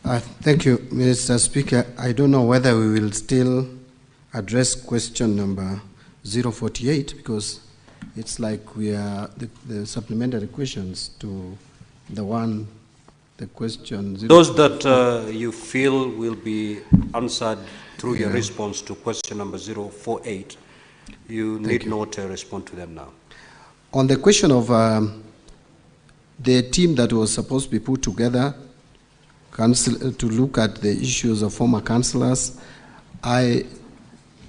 Thank you, Mr. Speaker. I don't know whether we will still address question number 048 because it's like we are the supplementary questions to the question. Those that you feel will be answered through your response to question number 048, you need not respond to them now. On the question of the team that was supposed to be put together to look at the issues of former councillors, I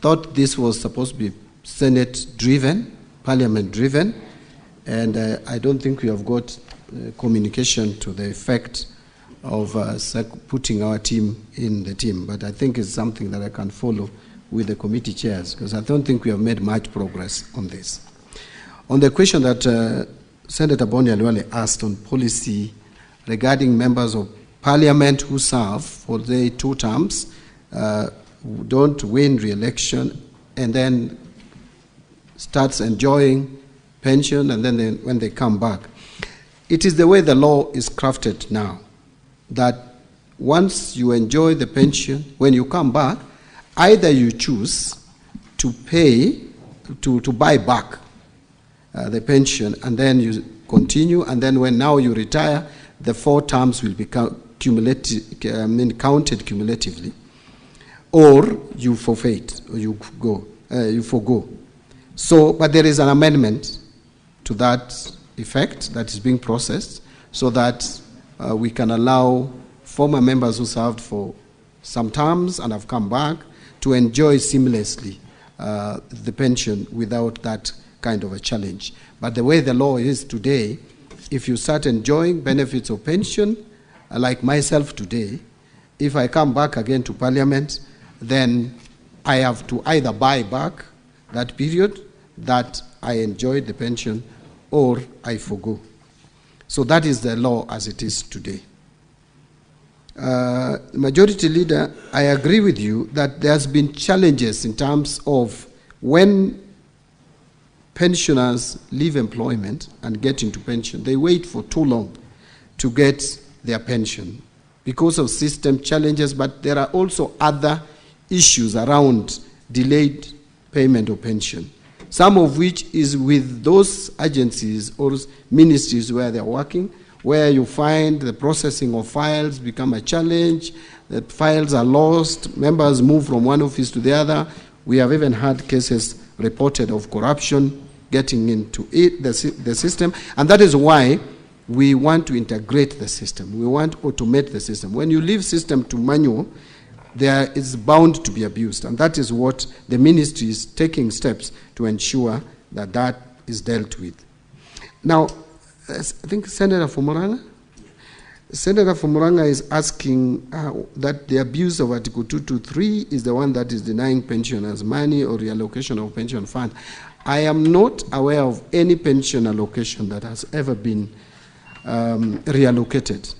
thought this was supposed to be Senate-driven, Parliament-driven, and I don't think we have got communication to the effect of putting our team in the team. But I think it's something that I can follow with the committee chairs, because I don't think we have made much progress on this. On the question that Senator Boni Alwale asked on policy regarding members of Parliament who serve for the 2 terms, don't win re-election, and then starts enjoying pension, and then when they come back. It is the way the law is crafted now, that once you enjoy the pension, when you come back, either you choose to pay, to buy back the pension, and then you continue, and then when now you retire, the 4 terms will become counted cumulatively, or you forfeit, or you forgo. So, but there is an amendment to that effect that is being processed, so that we can allow former members who served for some terms and have come back to enjoy seamlessly the pension without that kind of a challenge. But the way the law is today, if you start enjoying benefits of pension, like myself today, if I come back again to Parliament, then I have to either buy back that period that I enjoyed the pension, or I forgo. So that is the law as it is today. Majority Leader, I agree with you that there has been challenges in terms of when pensioners leave employment and get into pension, they wait for too long to get their pension because of system challenges, but there are also other issues around delayed payment of pension, some of which is with those agencies or ministries where they're working, where you find the processing of files become a challenge, that files are lost, members move from one office to the other. We have even had cases reported of corruption getting into the system, and that is why we want to integrate the system. We want to automate the system. When you leave system to manual, there is bound to be abused, and that is what the ministry is taking steps to ensure that that is dealt with. Now, I think Senator Fomoranga is asking that the abuse of Article 223 is the one that is denying pensioners money or reallocation of pension fund. I am not aware of any pension allocation that has ever been reallocated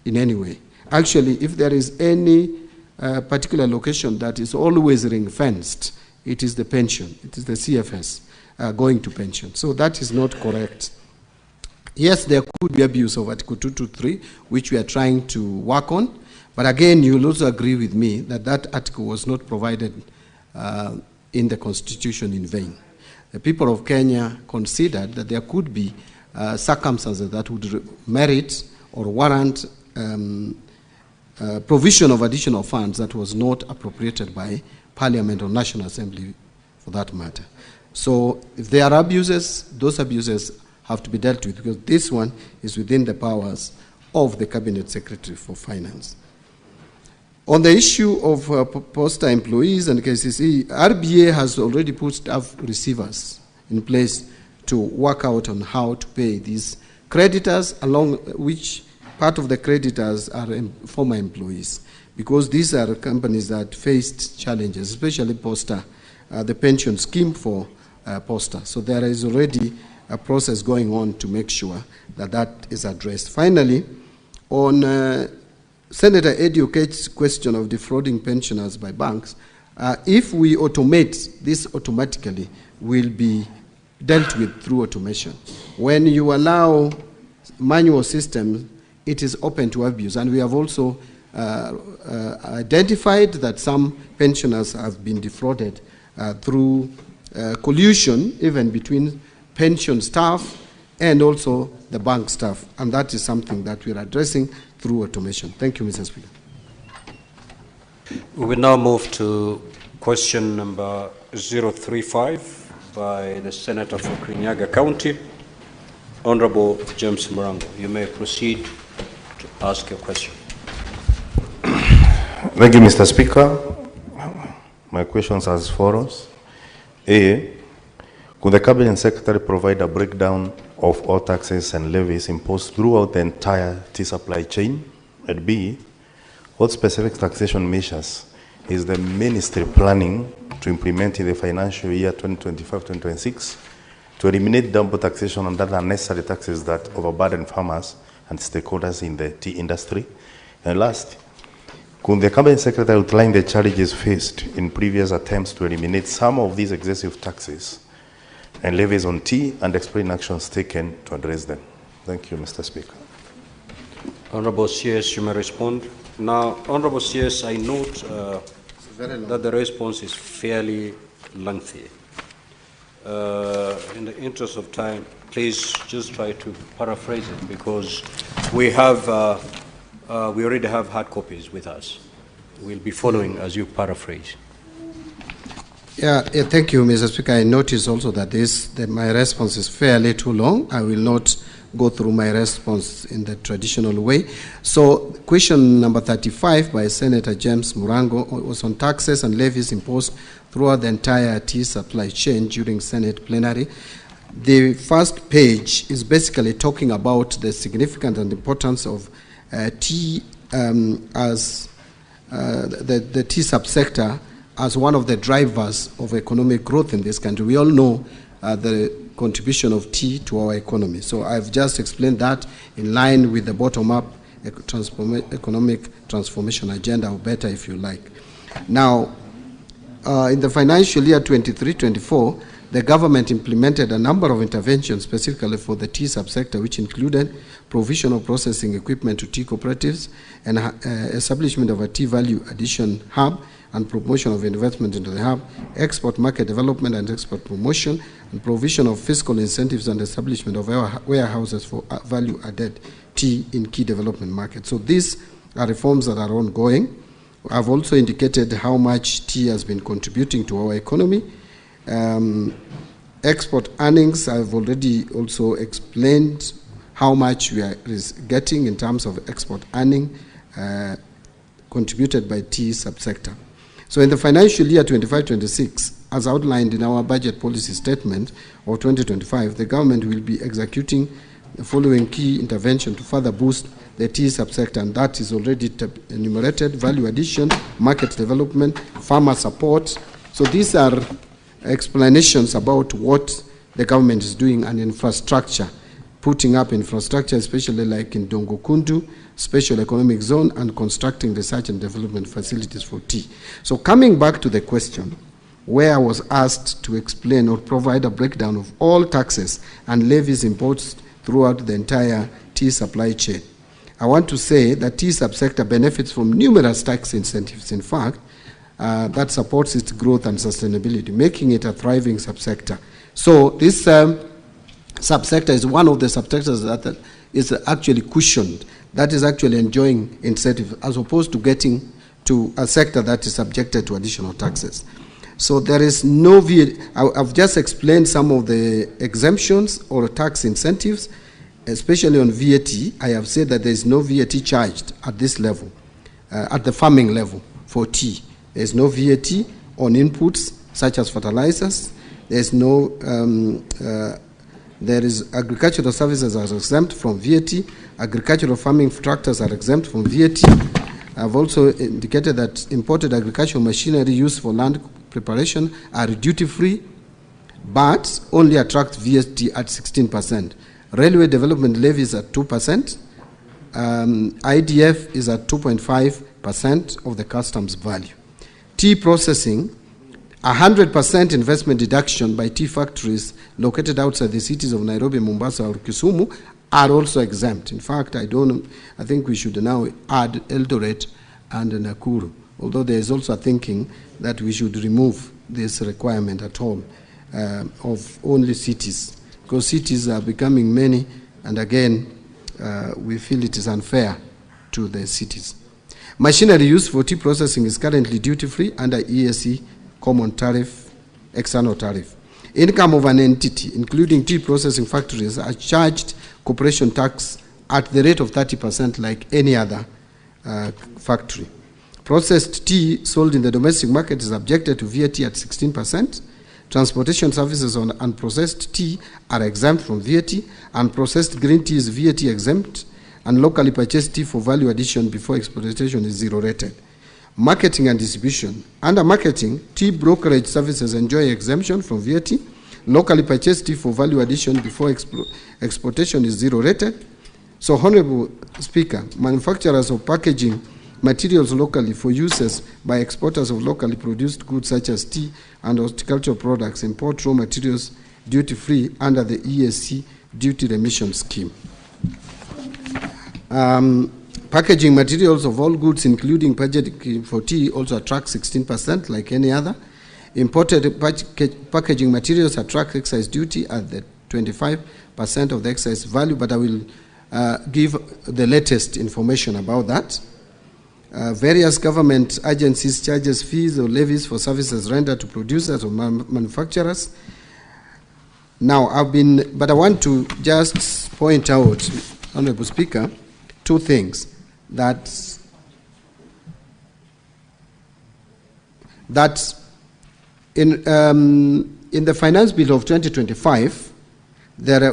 in any way. Actually, if there is any particular location that is always ring-fenced, it is the pension. It is the CFS going to pension. So that is not correct. Yes, there could be abuse of Article 223, which we are trying to work on. But again, you'll also agree with me that that article was not provided in the Constitution in vain. The people of Kenya considered that there could be circumstances that would merit or warrant provision of additional funds that was not appropriated by Parliament or National Assembly for that matter. So if there are abuses, those abuses have to be dealt with, because this one is within the powers of the Cabinet Secretary for Finance. On the issue of poster employees and KCC, RBA has already put staff receivers in place to work out on how to pay these creditors, along which part of the creditors are former employees, because these are companies that faced challenges, especially Posta, the pension scheme for Posta. So there is already a process going on to make sure that that is addressed. Finally, on Senator Eddie Okech's question of defrauding pensioners by banks, if we automate, this automatically will be dealt with through automation. When you allow manual systems, it is open to abuse. And we have also identified that some pensioners have been defrauded through collusion, even between pension staff and also the bank staff. And that is something that we are addressing through automation. Thank you, Mr. Speaker. We will now move to question number 035 by the Senator for Kirinyaga County, Honorable James Murango. You may proceed to ask your question. Thank you, Mr. Speaker. My questions are as follows. A, could the Cabinet Secretary provide a breakdown of all taxes and levies imposed throughout the entire tea supply chain? And B, what specific taxation measures is the Ministry planning to implement in the financial year 2025-2026 to eliminate double taxation and other unnecessary taxes that overburden farmers and stakeholders in the tea industry? And last, could the Cabinet Secretary outline the challenges faced in previous attempts to eliminate some of these excessive taxes and levies on tea and explain actions taken to address them? Thank you, Mr. Speaker. Honorable CS, you may respond. Now, Honorable CS, I note that the response is fairly lengthy. In the interest of time, please just try to paraphrase it, because we have, we already have hard copies with us. We'll be following as you paraphrase. Yeah, thank you, Mr. Speaker. I notice also that my response is fairly too long. I will not go through my response in the traditional way. So, question number 35 by Senator James Murango was on taxes and levies imposed throughout the entire tea supply chain during Senate plenary. The first page is basically talking about the significance and importance of tea as the tea subsector as one of the drivers of economic growth in this country. We all know the contribution of tea to our economy. So I've just explained that in line with the bottom-up economic transformation agenda, or better if you like. Now, in the financial year 23-24, the government implemented a number of interventions specifically for the tea subsector, which included provision of processing equipment to tea cooperatives and establishment of a tea value addition hub and promotion of investment into the hub, export market development and export promotion, and provision of fiscal incentives and establishment of warehouses for value-added tea in key development markets. So these are reforms that are ongoing. I've also indicated how much tea has been contributing to our economy. Export earnings, I've already also explained how much we are getting in terms of export earning contributed by tea subsector. So in the financial year 25-26, as outlined in our budget policy statement of 2025, the government will be executing the following key intervention to further boost the tea subsector, and that is already enumerated: value addition, market development, farmer support. So these are explanations about what the government is doing, and infrastructure, putting up infrastructure, especially like in Dongo Kundu, special economic zone, and constructing research and development facilities for tea. So coming back to the question, where I was asked to explain or provide a breakdown of all taxes and levies imposed throughout the entire tea supply chain, I want to say that tea subsector benefits from numerous tax incentives, in fact, that supports its growth and sustainability, making it a thriving subsector. So this subsector is one of the subsectors that is actually cushioned, that is actually enjoying incentives, as opposed to getting to a sector that is subjected to additional taxes. So there is no VAT. I've just explained some of the exemptions or tax incentives, especially on VAT. I have said that there is no VAT charged at this level, at the farming level for tea. There is no VAT on inputs such as fertilizers. There is no, there is agricultural services are exempt from VAT. Agricultural farming tractors are exempt from VAT. I've also indicated that imported agricultural machinery used for land preparation are duty-free, but only attract VAT at 16%. Railway development levies at 2%. IDF is at 2.5% of the customs value. Tea processing, 100% investment deduction by tea factories located outside the cities of Nairobi, Mombasa, or Kisumu are also exempt. In fact, I think we should now add Eldoret and Nakuru, although there is also a thinking that we should remove this requirement at all of only cities, because cities are becoming many, and again, we feel it is unfair to the cities. Machinery used for tea processing is currently duty-free under EAC common tariff, external tariff. Income of an entity, including tea processing factories, are charged corporation tax at the rate of 30% like any other factory. Processed tea sold in the domestic market is subjected to VAT at 16%. Transportation services on unprocessed tea are exempt from VAT, and processed green tea is VAT exempt, and locally purchased tea for value addition before exportation is zero rated. Marketing and distribution. Under marketing, tea brokerage services enjoy exemption from VAT. Locally purchased tea for value addition before exportation is zero rated. So, Honorable Speaker, manufacturers of packaging materials locally for uses by exporters of locally produced goods such as tea and horticultural products import raw materials duty-free under the EAC duty remission scheme. Packaging materials of all goods, including packaging for tea, also attract 16% like any other. Imported packaging materials attract excise duty at the 25% of the excise value, but I will give the latest information about that. Various government agencies charges fees or levies for services rendered to producers or manufacturers. Now, but I want to just point out, Honorable Speaker, two things. That in the finance bill of 2025,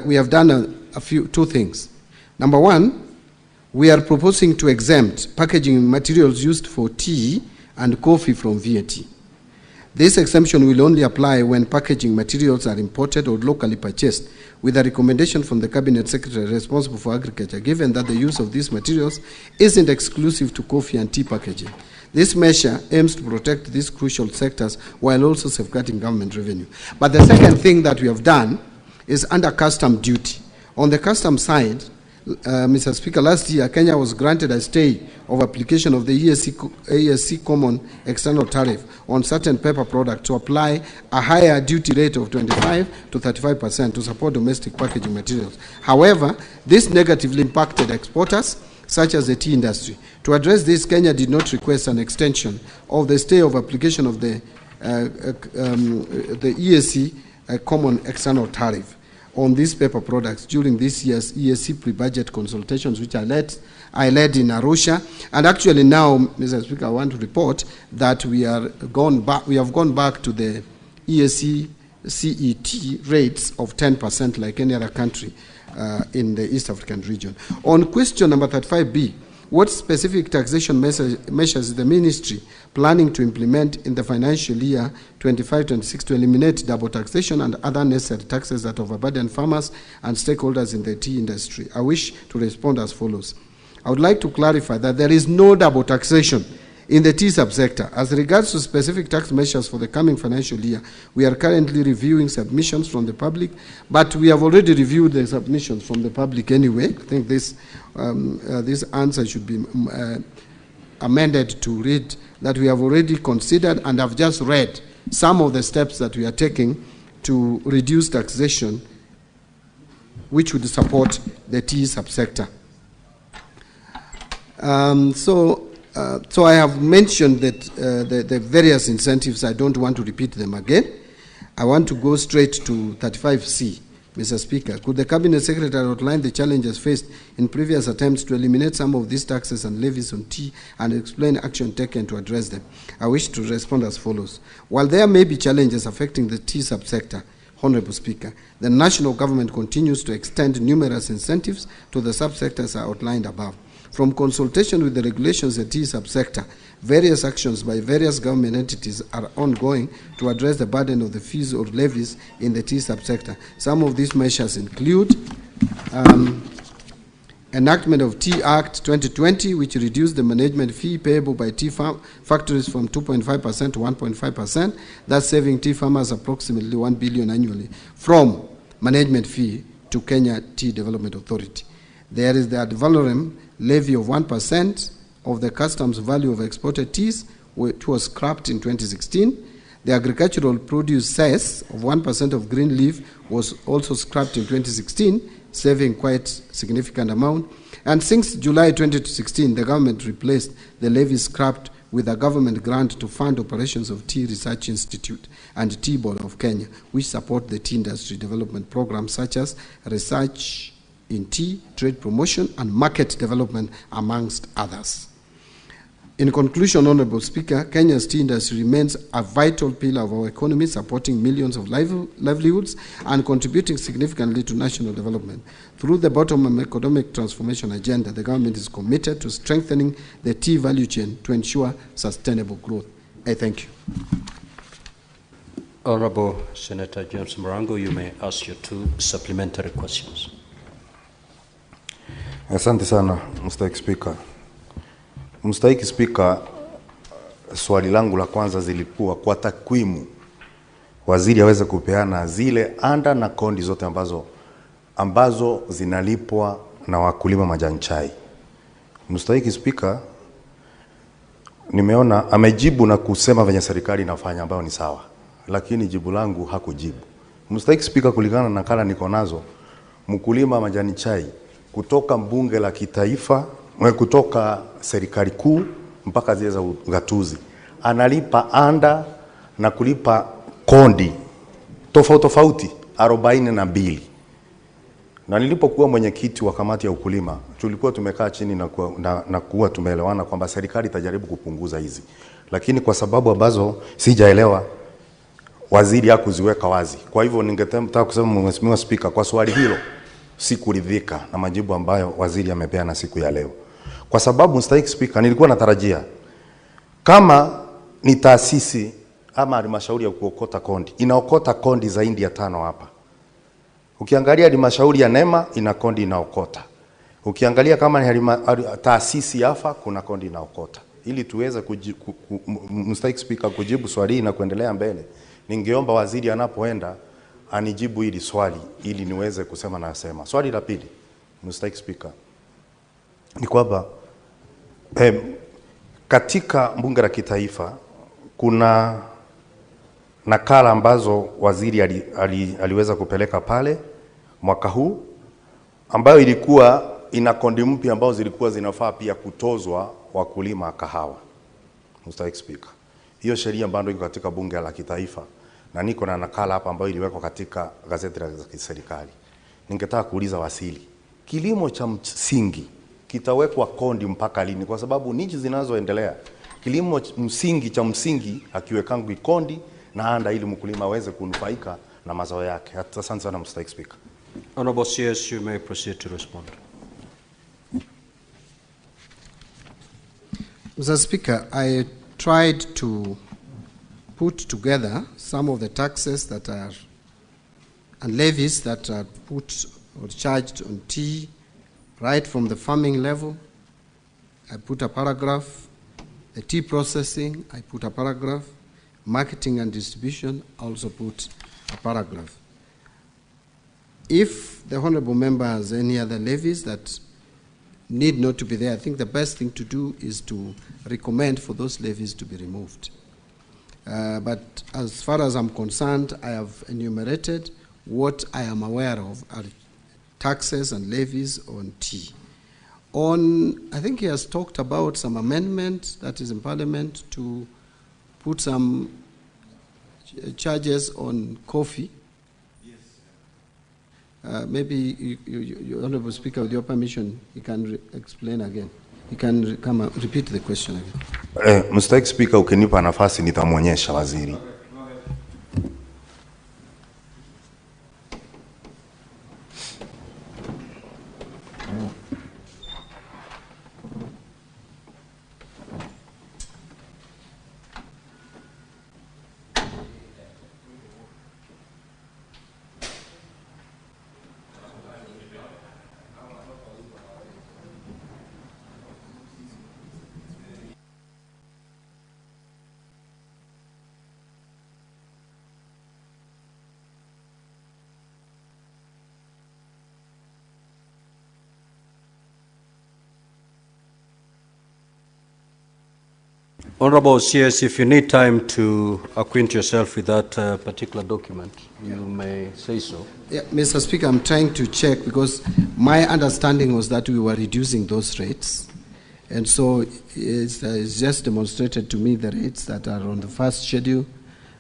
we have done two things. Number one, we are proposing to exempt packaging materials used for tea and coffee from VAT. This exemption will only apply when packaging materials are imported or locally purchased, with a recommendation from the Cabinet Secretary responsible for agriculture, given that the use of these materials isn't exclusive to coffee and tea packaging. This measure aims to protect these crucial sectors while also safeguarding government revenue. But the second thing that we have done is under custom duty. On the custom side, Mr. Speaker, last year, Kenya was granted a stay of application of the EAC Common External Tariff on certain paper products to apply a higher duty rate of 25 to 35% to support domestic packaging materials. However, this negatively impacted exporters, such as the tea industry. To address this, Kenya did not request an extension of the stay of application of the EAC Common External Tariff on these paper products during this year's EAC pre-budget consultations, which I led in Arusha. And actually now, Mr. Speaker, I want to report that we have gone back to the EAC CET rates of 10% like any other country in the East African region. On question number 35B, what specific taxation measures is the ministry planning to implement in the financial year 25-26 to eliminate double taxation and other necessary taxes that overburden farmers and stakeholders in the tea industry? I wish to respond as follows. I would like to clarify that there is no double taxation in the tea subsector. As regards to specific tax measures for the coming financial year, we are currently reviewing submissions from the public, but we have already reviewed the submissions from the public anyway. I think this answer should be amended to read that we have already considered and have just read some of the steps that we are taking to reduce taxation, which would support the tea subsector. So I have mentioned that the various incentives. I don't want to repeat them again. I want to go straight to 35C, Mr. Speaker. Could the Cabinet Secretary outline the challenges faced in previous attempts to eliminate some of these taxes and levies on tea and explain action taken to address them? I wish to respond as follows. While there may be challenges affecting the tea subsector, Honorable Speaker, the national government continues to extend numerous incentives to the subsectors outlined above. From consultation with the regulations in the tea subsector, various actions by various government entities are ongoing to address the burden of the fees or levies in the tea subsector. Some of these measures include enactment of Tea Act 2020, which reduced the management fee payable by tea factories from 2.5% to 1.5%, thus saving tea farmers approximately 1 billion annually from management fee to Kenya Tea Development Authority. There is the ad valorem levy of 1% of the customs value of exported teas, which was scrapped in 2016. The agricultural produce cess of 1% of green leaf was also scrapped in 2016, saving quite significant amount. And since July 2016, the government replaced the levy scrapped with a government grant to fund operations of Tea Research Institute and Tea Board of Kenya, which support the tea industry development programs such as research in tea, trade promotion, and market development, amongst others. In conclusion, Honorable Speaker, Kenya's tea industry remains a vital pillar of our economy, supporting millions of livelihoods and contributing significantly to national development. Through the bottom-up economic transformation agenda, the government is committed to strengthening the tea value chain to ensure sustainable growth. I thank you. Honorable Senator James Mrango, you may ask your 2 supplementary questions. Asante sana, Mr. Speaker. Mstahiki Spika, swali langu la kwanza zilikuwa kwa takwimu waziri aweze kupeana zile anda na kondi zote ambazo zinalipwa na wakulima majani chai. Mstahiki Spika, nimeona amejibu na kusema venye serikali inafanya ambayo ni sawa, lakini jibu langu hakujibu. Mstahiki Spika, kulingana na nakala niko nazo, mkulima majani chai kutoka mbunge la kitaifa, kutoka serikali kuu mpaka zile za ugatuzi, analipa anda na kulipa kondi tofauti 42. Na nilipokuwa mwenyekiti wa kamati ya ukulima, tulikuwa tumekaa chini na kuwa tumeelewana kwamba serikali itajaribu kupunguza hizi. Lakini kwa sababu ambazo sijaelewa, waziri hakuziweka wazi. Kwa hivyo ningetaka kusema, Mheshimiwa Spika, kwa swali hilo sikuridhika na majibu ambayo waziri amepeana siku ya leo. Kwa sababu, Mstahiki Spika, nilikuwa natarajia kama ni taasisi ama halmashauri ya kuokota kondi, inaokota kondi zaidi ya 5 hapa. Ukiangalia halmashauri ya Nema ina kondi inaokota. Ukiangalia kama ni taasisi yafa kuna kondi inaokota. Ili tuweze Mstahiki Spika, kujibu swali na kuendelea mbele, ningeomba waziri anapoenda anijibu hili swali ili niweze kusema na asema. Swali la pili, Mstahiki Spika, ni kwamba katika bunge la kitaifa kuna nakala ambazo waziri aliweza kupeleka pale mwaka huu, ambayo ilikuwa ina kondi mpya ambazo zilikuwa zinafaa pia kutozwa wakulima kahawa. Mstahiki Spika, hiyo sheria bado iko katika bunge la kitaifa na niko na nakala hapa ambayo iliwekwa katika gazeti la serikali. Ningetaka kuuliza waziri, kilimo cha msingi kitawekwa kondi mpaka lini? Kwa sababu nchi zinazoendelea kilimo cha msingi hakiwekangi kondi na anda ili mkulima aweze kunufaika na mazao yake. Asante sana, Mr. Speaker. Honorable Cs, you may proceed to respond. Mr. Speaker, I tried to put together some of the taxes that are and levies that are put or charged on tea, right from the farming level. I put a paragraph. The tea processing, I put a paragraph. Marketing and distribution, I also put a paragraph. If the honorable member has any other levies that need not to be there, I think the best thing to do is to recommend for those levies to be removed. But as far as I'm concerned, I have enumerated what I am aware of are taxes and levies on tea. I think he has talked about some amendment that is in Parliament to put some charges on coffee. Yes. Maybe you, Honorable Speaker, with your permission, you can explain again. You can come and repeat the question again. Mr. Speaker, ukinipa nafasi nitamwonyesha waziri. Honorable CS, if you need time to acquaint yourself with that particular document, you may say so. Yeah, Mr. Speaker, I'm trying to check because my understanding was that we were reducing those rates. And so it's just demonstrated to me the rates that are on the first schedule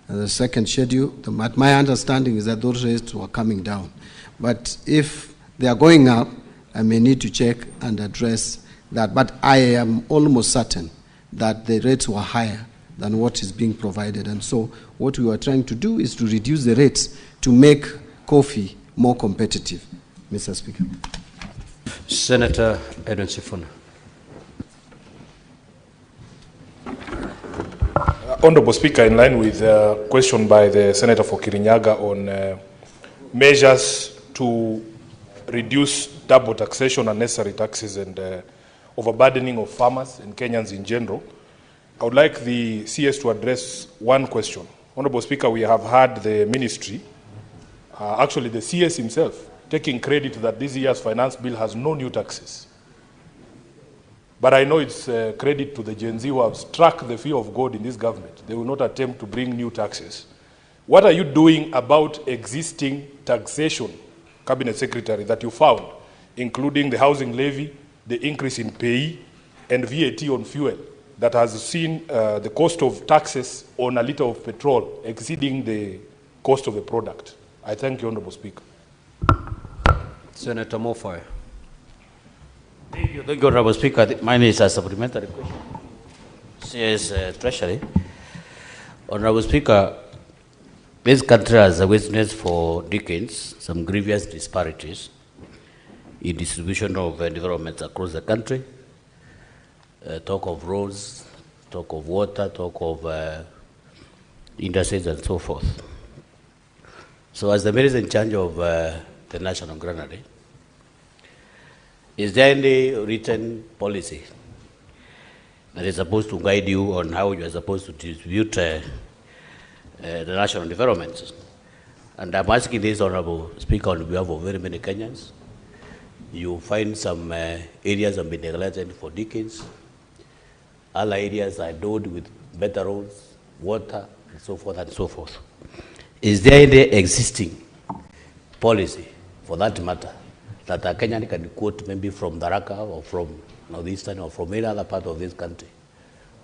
and the second schedule. My understanding is that those rates were coming down. But if they are going up, I may need to check and address that. But I am almost certain that the rates were higher than what is being provided. And so what we were trying to do is to reduce the rates to make coffee more competitive, Mr. Speaker. Senator Edwin Sifuna. Honorable Speaker, in line with the question by the Senator for Kirinyaga on measures to reduce double taxation, unnecessary taxes, and overburdening of farmers and Kenyans in general, I would like the CS to address one question. Honorable Speaker, we have heard the ministry, actually the CS himself, taking credit that this year's finance bill has no new taxes. But I know it's credit to the Gen Z who have struck the fear of God in this government. They will not attempt to bring new taxes. What are you doing about existing taxation, Cabinet Secretary, that you found, including the housing levy, the increase in pay, and VAT on fuel, that has seen the cost of taxes on a liter of petrol exceeding the cost of the product? I thank you, Honorable Speaker. Senator Mofai. Thank you, Honorable Speaker. Mine is a supplementary question. Cs Treasury. Honorable Speaker, this country has witnessed for decades some grievous disparities in distribution of developments across the country. Talk of roads, talk of water, talk of industries and so forth. So as the minister in charge of the national granary, is there any written policy that is supposed to guide you on how you are supposed to distribute the national developments? And I'm asking this, Honorable Speaker, on behalf of very many Kenyans. You find some areas have been neglected for decades. Other areas are endowed with better roads, water, and so forth and so forth. Is there any existing policy, for that matter, that a Kenyan can quote maybe from Tharaka or from Northeastern or from any other part of this country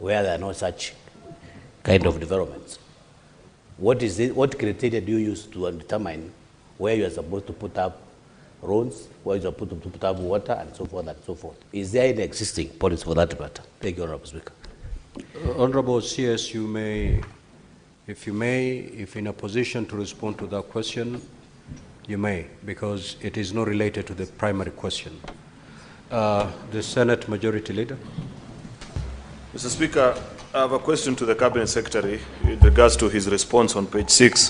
where there are no such kind of developments? What is it, what criteria do you use to determine where you are supposed to put up roads, where you are supposed to put up water, and so forth and so forth? Is there any existing policy for that matter? Thank you, Honorable Speaker. Honorable CS, you may, if in a position to respond to that question, you may, because it is not related to the primary question. The Senate Majority Leader. Mr. Speaker, I have a question to the Cabinet Secretary with regards to his response on page 6